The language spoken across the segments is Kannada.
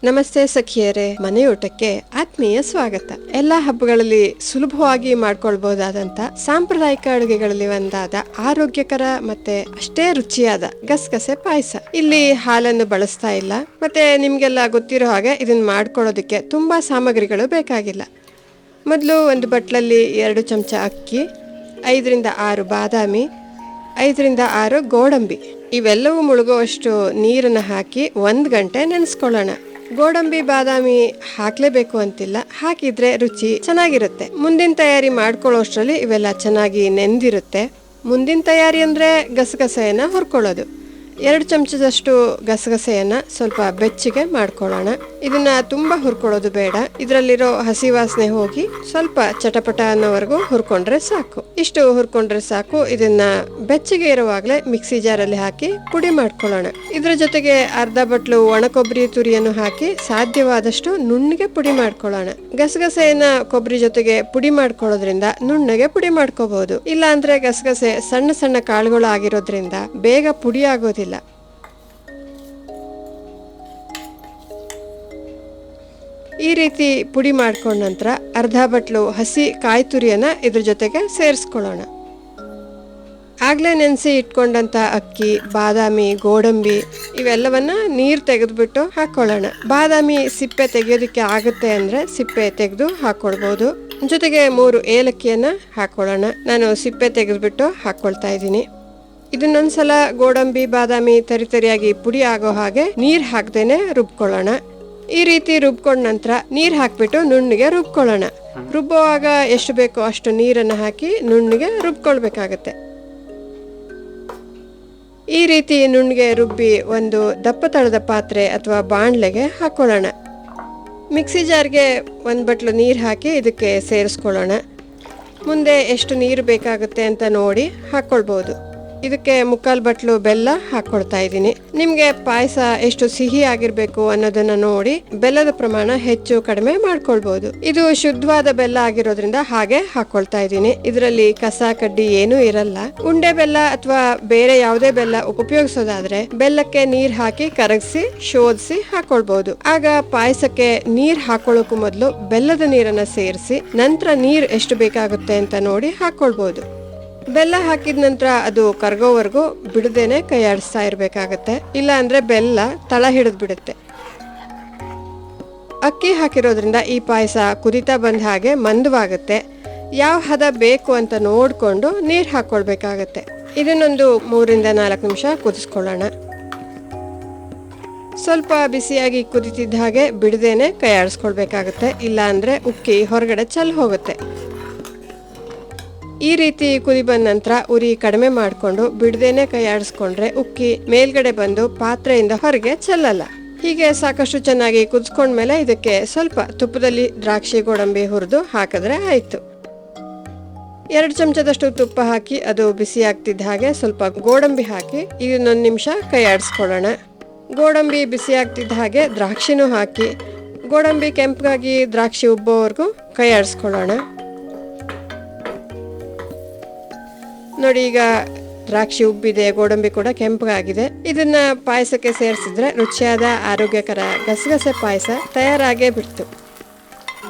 ನಮಸ್ತೆ ಸಖಿಯರೇ, ಮನೆಯೂಟಕ್ಕೆ ಆತ್ಮೀಯ ಸ್ವಾಗತ. ಎಲ್ಲಾ ಹಬ್ಬಗಳಲ್ಲಿ ಸುಲಭವಾಗಿ ಮಾಡ್ಕೊಳ್ಬಹುದಾದಂತ ಸಾಂಪ್ರದಾಯಿಕ ಅಡುಗೆಗಳಲ್ಲಿ ಒಂದಾದ ಆರೋಗ್ಯಕರ ಮತ್ತೆ ಅಷ್ಟೇ ರುಚಿಯಾದ ಗಸಗಸೆ ಪಾಯಸ. ಇಲ್ಲಿ ಹಾಲನ್ನು ಬಳಸ್ತಾ ಇಲ್ಲ. ಮತ್ತೆ ನಿಮ್ಗೆಲ್ಲ ಗೊತ್ತಿರೋ ಹಾಗೆ ಇದನ್ನ ಮಾಡ್ಕೊಳ್ಳೋದಕ್ಕೆ ತುಂಬಾ ಸಾಮಗ್ರಿಗಳು ಬೇಕಾಗಿಲ್ಲ. ಮೊದಲು ಒಂದು ಬಟ್ಲಲ್ಲಿ 2 ಚಮಚ ಅಕ್ಕಿ, 5-6 ಬಾದಾಮಿ, 5-6 ಗೋಡಂಬಿ ಇವೆಲ್ಲವೂ ಮುಳುಗುವಷ್ಟು ನೀರನ್ನು ಹಾಕಿ 1 ಗಂಟೆ ನೆನೆಸ್ಕೊಳ್ಳೋಣ. ಗೋಡಂಬಿ ಬಾದಾಮಿ ಹಾಕ್ಲೇಬೇಕು ಅಂತಿಲ್ಲ, ಹಾಕಿದ್ರೆ ರುಚಿ ಚೆನ್ನಾಗಿರುತ್ತೆ. ಮುಂದಿನ ತಯಾರಿ ಮಾಡ್ಕೊಳ್ಳೋಷ್ಟ್ರಲ್ಲಿ ಇವೆಲ್ಲ ಚೆನ್ನಾಗಿ ನೆಂದಿರುತ್ತೆ. ಮುಂದಿನ ತಯಾರಿ ಅಂದ್ರೆ ಗಸಗಸೆಯನ್ನ ಹುರ್ಕೊಳ್ಳೋದು. 2 ಚಮಚದಷ್ಟು ಗಸಗಸೆಯನ್ನ ಸ್ವಲ್ಪ ಬೆಚ್ಚಗೆ ಮಾಡ್ಕೊಳ್ಳೋಣ. ಇದನ್ನ ತುಂಬಾ ಹುರ್ಕೊಳ್ಳೋದು ಬೇಡ. ಇದರಲ್ಲಿರೋ ಹಸಿ ವಾಸನೆ ಹೋಗಿ ಸ್ವಲ್ಪ ಚಟಪಟ ಅನ್ನೋವರೆಗೂ ಹುರ್ಕೊಂಡ್ರೆ ಸಾಕು. ಇಷ್ಟು ಹುರ್ಕೊಂಡ್ರೆ ಸಾಕು. ಇದನ್ನ ಬೆಚ್ಚಗೆ ಇರುವಾಗಲೇ ಮಿಕ್ಸಿ ಜಾರಲ್ಲಿ ಹಾಕಿ ಪುಡಿ ಮಾಡ್ಕೊಳ್ಳೋಣ. ಇದ್ರ ಜೊತೆಗೆ ಅರ್ಧ ಬಟ್ಲು ಒಣ ಕೊಬ್ಬರಿ ತುರಿಯನ್ನು ಹಾಕಿ ಸಾಧ್ಯವಾದಷ್ಟು ನುಣ್ಣಗೆ ಪುಡಿ ಮಾಡ್ಕೊಳ್ಳೋಣ. ಗಸಗಸೆಯನ್ನ ಕೊಬ್ಬರಿ ಜೊತೆಗೆ ಪುಡಿ ಮಾಡ್ಕೊಳ್ಳೋದ್ರಿಂದ ನುಣ್ಣಗೆ ಪುಡಿ ಮಾಡ್ಕೋಬಹುದು. ಇಲ್ಲ ಅಂದ್ರೆ ಗಸಗಸೆ ಸಣ್ಣ ಸಣ್ಣ ಕಾಳುಗಳು ಆಗಿರೋದ್ರಿಂದ ಬೇಗ ಪುಡಿ ಆಗೋದಿಲ್ಲ. ಈ ರೀತಿ ಪುಡಿ ಮಾಡ್ಕೊಂಡ ನಂತರ ಅರ್ಧ ಬಟ್ಲು ಹಸಿ ಕಾಯಿ ತುರಿಯನ್ನ ಇದ್ರ ಜೊತೆಗೆ ಸೇರಿಸ್ಕೊಳ್ಳೋಣ. ಆಗ್ಲೇ ನೆನೆಸಿ ಇಟ್ಕೊಂಡಂತ ಅಕ್ಕಿ, ಬಾದಾಮಿ, ಗೋಡಂಬಿ ಇವೆಲ್ಲವನ್ನ ನೀರು ತೆಗೆದ್ಬಿಟ್ಟು ಹಾಕೊಳ್ಳೋಣ. ಬಾದಾಮಿ ಸಿಪ್ಪೆ ತೆಗೆಯೋದಕ್ಕೆ ಆಗುತ್ತೆ ಅಂದ್ರೆ ಸಿಪ್ಪೆ ತೆಗೆದು ಹಾಕೊಳ್ಬಹುದು. ಜೊತೆಗೆ 3 ಏಲಕ್ಕಿಯನ್ನ ಹಾಕೊಳ್ಳೋಣ. ನಾನು ಸಿಪ್ಪೆ ತೆಗೆದ್ಬಿಟ್ಟು ಹಾಕೊಳ್ತಾ ಇದ್ದೀನಿ. ಇದನ್ನೊಂದ್ಸಲ ಗೋಡಂಬಿ ಬಾದಾಮಿ ತರಿತರಿಯಾಗಿ ಪುಡಿ ಆಗೋ ಹಾಗೆ ನೀರ್ ಹಾಕ್ದೇನೆ ರುಬ್ಕೊಳ್ಳೋಣ. ಈ ರೀತಿ ರುಬ್ಕೊಂಡ ನಂತರ ನೀರ್ ಹಾಕ್ಬಿಟ್ಟು ನುಣ್ಣಗೆ ರುಬ್ಕೊಳ್ಳೋಣ. ರುಬ್ಬುವಾಗ ಎಷ್ಟು ಬೇಕೋ ಅಷ್ಟು ನೀರನ್ನು ಹಾಕಿ ನುಣ್ಣಗೆ ರುಬ್ಕೊಳ್ಬೇಕಾಗತ್ತೆ. ಈ ರೀತಿ ನುಣ್ಣಗೆ ರುಬ್ಬಿ ಒಂದು ದಪ್ಪ ತಳದ ಪಾತ್ರೆ ಅಥವಾ ಬಾಣ್ಲೆಗೆ ಹಾಕೊಳ್ಳೋಣ. ಮಿಕ್ಸಿ ಜಾರ್ಗೆ 1 ಬಟ್ಲು ನೀರು ಹಾಕಿ ಇದಕ್ಕೆ ಸೇರಿಸ್ಕೊಳ್ಳೋಣ. ಮುಂದೆ ಎಷ್ಟು ನೀರು ಬೇಕಾಗುತ್ತೆ ಅಂತ ನೋಡಿ ಹಾಕೊಳ್ಬಹುದು. ಇದಕ್ಕೆ 3/4 ಬಟ್ಲು ಬೆಲ್ಲ ಹಾಕೊಳ್ತಾ ಇದ್ದೀನಿ. ನಿಮ್ಗೆ ಪಾಯಸ ಎಷ್ಟು ಸಿಹಿ ಆಗಿರ್ಬೇಕು ಅನ್ನೋದನ್ನ ನೋಡಿ ಬೆಲ್ಲದ ಪ್ರಮಾಣ ಹೆಚ್ಚು ಕಡಿಮೆ ಮಾಡ್ಕೊಳ್ಬಹುದು. ಇದು ಶುದ್ಧವಾದ ಬೆಲ್ಲ ಆಗಿರೋದ್ರಿಂದ ಹಾಗೆ ಹಾಕೊಳ್ತಾ ಇದ್ದೀನಿ. ಇದರಲ್ಲಿ ಕಸ ಕಡ್ಡಿ ಏನೂ ಇರಲ್ಲ. ಉಂಡೆ ಬೆಲ್ಲ ಅಥವಾ ಬೇರೆ ಯಾವುದೇ ಬೆಲ್ಲ ಉಪಯೋಗಿಸೋದಾದ್ರೆ ಬೆಲ್ಲಕ್ಕೆ ನೀರ್ ಹಾಕಿ ಕರಗಿಸಿ ಶೋಧಿಸಿ ಹಾಕೊಳ್ಬಹುದು. ಆಗ ಪಾಯಸಕ್ಕೆ ನೀರ್ ಹಾಕೊಳ್ಳೋಕು ಮೊದಲು ಬೆಲ್ಲದ ನೀರನ್ನ ಸೇರಿಸಿ ನಂತರ ನೀರ್ ಎಷ್ಟು ಬೇಕಾಗುತ್ತೆ ಅಂತ ನೋಡಿ ಹಾಕೊಳ್ಬಹುದು. ಬೆಲ್ಲ ಹಾಕಿದ ನಂತರ ಅದು ಕರಗೋವರೆಗೂ ಬಿಡದೇನೆ ಕೈ ಆಡಿಸ್ತಾ ಇರ್ಬೇಕಾಗತ್ತೆ. ಇಲ್ಲ ಅಂದ್ರೆ ಬೆಲ್ಲ ತಳ ಹಿಡಿದ್ ಬಿಡುತ್ತೆ. ಅಕ್ಕಿ ಹಾಕಿರೋದ್ರಿಂದ ಈ ಪಾಯಸ ಕುದಿತಾ ಬಂದ ಹಾಗೆ ಮಂದವಾಗುತ್ತೆ. ಯಾವ ಹದ ಬೇಕು ಅಂತ ನೋಡ್ಕೊಂಡು ನೀರ್ ಹಾಕೊಳ್ಬೇಕಾಗತ್ತೆ. ಇದನ್ನೊಂದು 3-4 ನಿಮಿಷ ಕುದಿಸ್ಕೊಳ್ಳೋಣ. ಸ್ವಲ್ಪ ಬಿಸಿಯಾಗಿ ಕುದಿತಿದ್ದ ಹಾಗೆ ಬಿಡದೇನೆ ಕೈ ಆಡಿಸ್ಕೊಳ್ಬೇಕಾಗತ್ತೆ. ಇಲ್ಲ ಅಂದ್ರೆ ಉಕ್ಕಿ ಹೊರಗಡೆ ಚೆಲ್ ಹೋಗುತ್ತೆ. ಈ ರೀತಿ ಕುದಿ ಬಂದ ನಂತರ ಉರಿ ಕಡಿಮೆ ಮಾಡಿಕೊಂಡು ಬಿಡದೇನೆ ಕೈ ಆಡಿಸ್ಕೊಂಡ್ರೆ ಉಕ್ಕಿ ಮೇಲ್ಗಡೆ ಬಂದು ಪಾತ್ರೆಯಿಂದ ಹೊರಗೆ ಚೆಲ್ಲಲ್ಲ. ಹೀಗೆ ಸಾಕಷ್ಟು ಚೆನ್ನಾಗಿ ಕುದಿಸ್ಕೊಂಡ್ಮೇಲೆ ಇದಕ್ಕೆ ಸ್ವಲ್ಪ ತುಪ್ಪದಲ್ಲಿ ದ್ರಾಕ್ಷಿ ಗೋಡಂಬಿ ಹುರಿದು ಹಾಕಿದ್ರೆ ಆಯ್ತು. 2 ಚಮಚದಷ್ಟು ತುಪ್ಪ ಹಾಕಿ ಅದು ಬಿಸಿ ಆಗ್ತಿದ್ದ ಹಾಗೆ ಸ್ವಲ್ಪ ಗೋಡಂಬಿ ಹಾಕಿ ಇದನ್ನೊಂದು ನಿಮಿಷ ಕೈ ಆಡಿಸ್ಕೊಳ್ಳೋಣ. ಗೋಡಂಬಿ ಬಿಸಿ ಆಗ್ತಿದ್ದ ಹಾಗೆ ದ್ರಾಕ್ಷಿನೂ ಹಾಕಿ ಗೋಡಂಬಿ ಕೆಂಪಗಾಗಿ ದ್ರಾಕ್ಷಿ ಉಬ್ಬೋವರೆಗೂ ಕೈ ಆಡಿಸ್ಕೊಳ್ಳೋಣ. ನೋಡಿ, ಈಗ ದ್ರಾಕ್ಷಿ ಉಬ್ಬಿದೆ, ಗೋಡಂಬಿ ಕೂಡ ಕೆಂಪಗಾಗಿದೆ. ಇದನ್ನ ಪಾಯಸಕ್ಕೆ ಸೇರಿಸಿದ್ರೆ ರುಚಿಯಾದ ಆರೋಗ್ಯಕರ ಗಸಗಸೆ ಪಾಯಸ ತಯಾರಾಗೇ ಬಿಡ್ತು.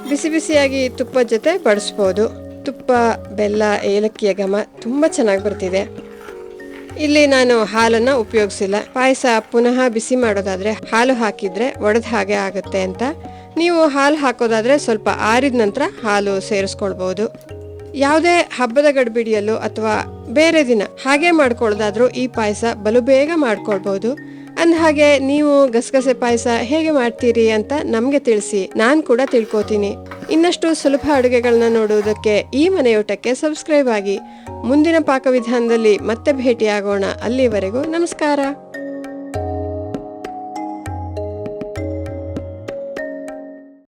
ಬಿಸಿ ಬಿಸಿಯಾಗಿ ತುಪ್ಪದ ಜೊತೆ ಬಡಿಸ್ಬೋದು. ತುಪ್ಪ, ಬೆಲ್ಲ, ಏಲಕ್ಕಿಯ ಘಮ ತುಂಬಾ ಚೆನ್ನಾಗಿ ಬರ್ತಿದೆ. ಇಲ್ಲಿ ನಾನು ಹಾಲನ್ನ ಉಪಯೋಗಿಸಿಲ್ಲ. ಪಾಯಸ ಪುನಃ ಬಿಸಿ ಮಾಡೋದಾದ್ರೆ ಹಾಲು ಹಾಕಿದ್ರೆ ಒಡೆದ ಹಾಗೆ ಆಗುತ್ತೆ ಅಂತ. ನೀವು ಹಾಲು ಹಾಕೋದಾದ್ರೆ ಸ್ವಲ್ಪ ಆರಿದ ನಂತರ ಹಾಲು ಸೇರಿಸ್ಕೊಳ್ಬಹುದು. ಯಾವುದೇ ಹಬ್ಬದ ಗಡಿಬಿಡಿಯಲ್ಲೂ ಅಥವಾ ಬೇರೆ ದಿನ ಹಾಗೆ ಮಾಡ್ಕೊಳ್ಳೋದಾದ್ರೂ ಈ ಪಾಯಸ ಬಲು ಬೇಗ ಮಾಡ್ಕೊಳ್ಬಹುದು. ಅಂದಹಾಗೆ ನೀವು ಗಸಗಸೆ ಪಾಯಸ ಹೇಗೆ ಮಾಡ್ತೀರಿ ಅಂತ ನಮ್ಗೆ ತಿಳಿಸಿ, ನಾನ್ ಕೂಡ ತಿಳ್ಕೊತೀನಿ. ಇನ್ನಷ್ಟು ಸುಲಭ ಅಡುಗೆಗಳನ್ನ ನೋಡುವುದಕ್ಕೆ ಈ ಮನೆಯೂಟಕ್ಕೆ ಸಬ್ಸ್ಕ್ರೈಬ್ ಆಗಿ. ಮುಂದಿನ ಪಾಕವಿಧಾನದಲ್ಲಿ ಮತ್ತೆ ಭೇಟಿಯಾಗೋಣ. ಅಲ್ಲಿವರೆಗೂ ನಮಸ್ಕಾರ.